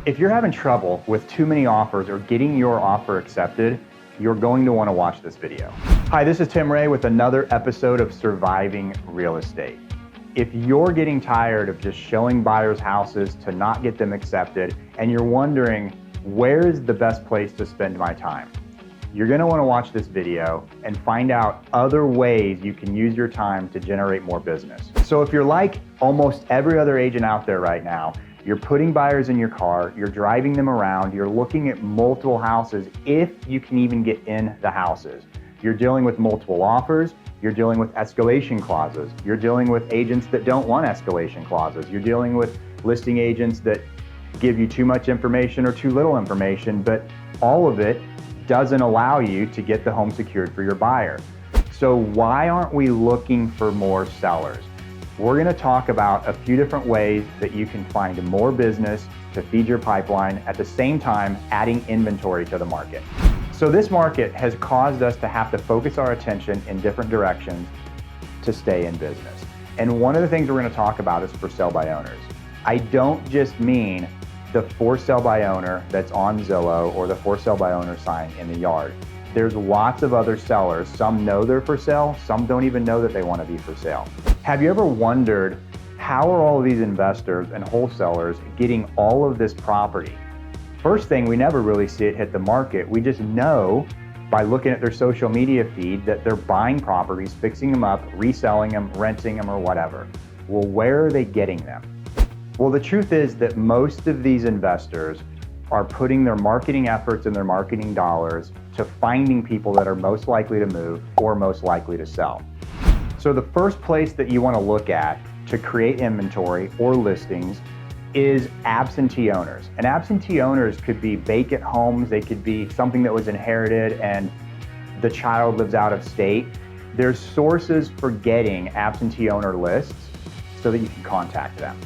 If you're having trouble with too many offers or getting your offer accepted, you're going to want to watch this video. Hi, this is Tim Ray with another episode of Surviving Real Estate. If you're getting tired of just showing buyers houses to not get them accepted, and you're wondering, where is the best place to spend my time? You're going to want to watch this video and find out other ways you can use your time to generate more business. So if you're like almost every other agent out there right now, you're putting buyers in your car, you're driving them around, you're looking at multiple houses if you can even get in the houses. You're dealing with multiple offers, you're dealing with escalation clauses, you're dealing with agents that don't want escalation clauses, you're dealing with listing agents that give you too much information or too little information, but all of it doesn't allow you to get the home secured for your buyer. So why aren't we looking for more sellers? We're going to talk about a few different ways that you can find more business to feed your pipeline, at the same time adding inventory to the market. So this market has caused us to have to focus our attention in different directions to stay in business. And one of the things we're going to talk about is for sale by owners. I don't just mean the for sale by owner that's on Zillow or the for sale by owner sign in the yard. There's lots of other sellers. Some know they're for sale, some don't even know that they want to be for sale. Have you ever wondered, how are all of these investors and wholesalers getting all of this property? First thing, we never really see it hit the market. We just know by looking at their social media feed that they're buying properties, fixing them up, reselling them, renting them, or whatever. Well, where are they getting them? Well, the truth is that most of these investors are putting their marketing efforts and their marketing dollars to finding people that are most likely to move or most likely to sell. So the first place that you want to look at to create inventory or listings is absentee owners. And absentee owners could be vacant homes, they could be something that was inherited and the child lives out of state. There's sources for getting absentee owner lists so that you can contact them.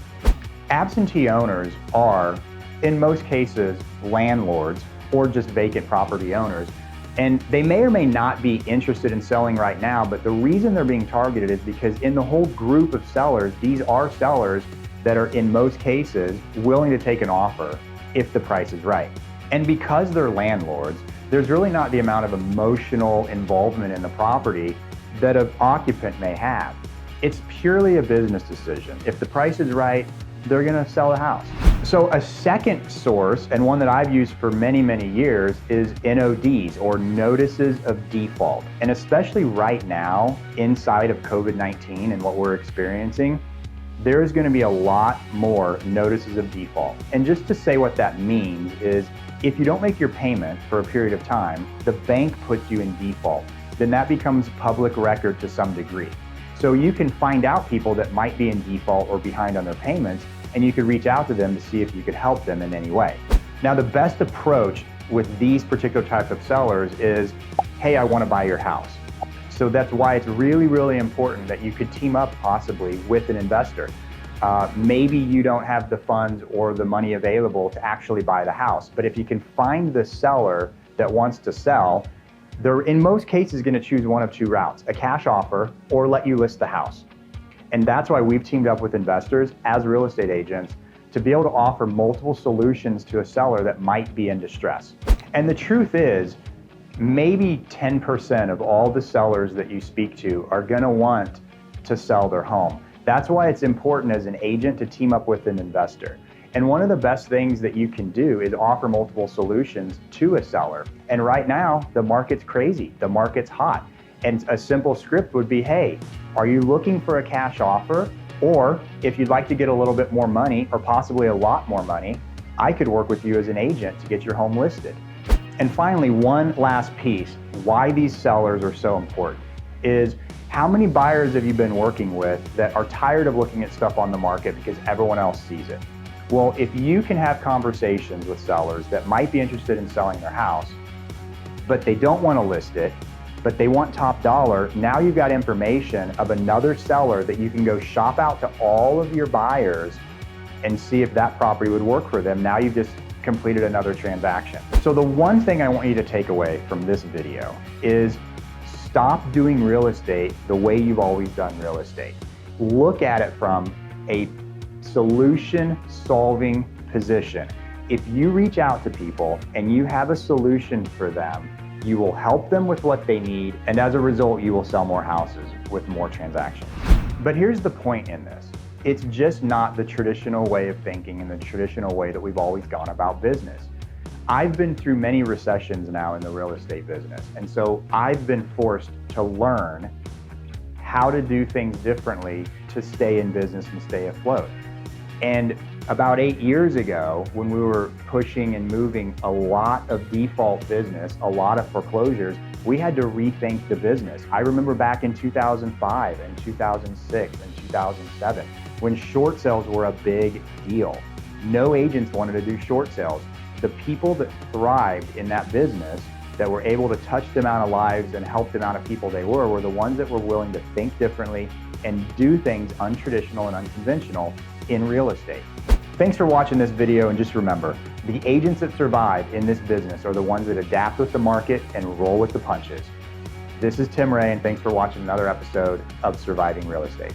Absentee owners are, in most cases, landlords or just vacant property owners. And they may or may not be interested in selling right now, but the reason they're being targeted is because in the whole group of sellers, these are sellers that are, in most cases, willing to take an offer if the price is right. And because they're landlords, there's really not the amount of emotional involvement in the property that an occupant may have. It's purely a business decision. If the price is right, they're gonna sell the house. So a second source, and one that I've used for many, many years, is NODs, or notices of default. And especially right now, inside of COVID-19 and what we're experiencing, there is gonna be a lot more notices of default. And just to say what that means is, if you don't make your payment for a period of time, the bank puts you in default. Then that becomes public record to some degree. So you can find out people that might be in default or behind on their payments, and you could reach out to them to see if you could help them in any way. Now, the best approach with these particular types of sellers is, hey, I want to buy your house. So that's why it's really, really important that you could team up possibly with an investor. Maybe you don't have the funds or the money available to actually buy the house, but if you can find the seller that wants to sell, they're in most cases going to choose one of two routes: a cash offer or let you list the house. And that's why we've teamed up with investors as real estate agents to be able to offer multiple solutions to a seller that might be in distress. And the truth is, maybe 10% of all the sellers that you speak to are going to want to sell their home. That's why it's important as an agent to team up with an investor. And one of the best things that you can do is offer multiple solutions to a seller. And right now, the market's crazy, the market's hot. And a simple script would be, hey, are you looking for a cash offer? Or if you'd like to get a little bit more money, or possibly a lot more money, I could work with you as an agent to get your home listed. And finally, one last piece, why these sellers are so important, is how many buyers have you been working with that are tired of looking at stuff on the market because everyone else sees it? Well, if you can have conversations with sellers that might be interested in selling their house, but they don't want to list it, but they want top dollar, now you've got information of another seller that you can go shop out to all of your buyers and see if that property would work for them. Now you've just completed another transaction. So the one thing I want you to take away from this video is stop doing real estate the way you've always done real estate. Look at it from a solution solving position. If you reach out to people and you have a solution for them, you will help them with what they need, and as a result, you will sell more houses with more transactions. But here's the point in this. It's just not the traditional way of thinking and the traditional way that we've always gone about business. I've been through many recessions now in the real estate business, and so I've been forced to learn how to do things differently to stay in business and stay afloat. And about 8 years ago, when we were pushing and moving a lot of default business, a lot of foreclosures, we had to rethink the business. I remember back in 2005 and 2006 and 2007, when short sales were a big deal. No agents wanted to do short sales. The people that thrived in that business, that were able to touch the amount of lives and help the amount of people they were the ones that were willing to think differently and do things untraditional and unconventional in real estate. Thanks for watching this video, and just remember, the agents that survive in this business are the ones that adapt with the market and roll with the punches. This is Tim Ray, and thanks for watching another episode of Surviving Real Estate.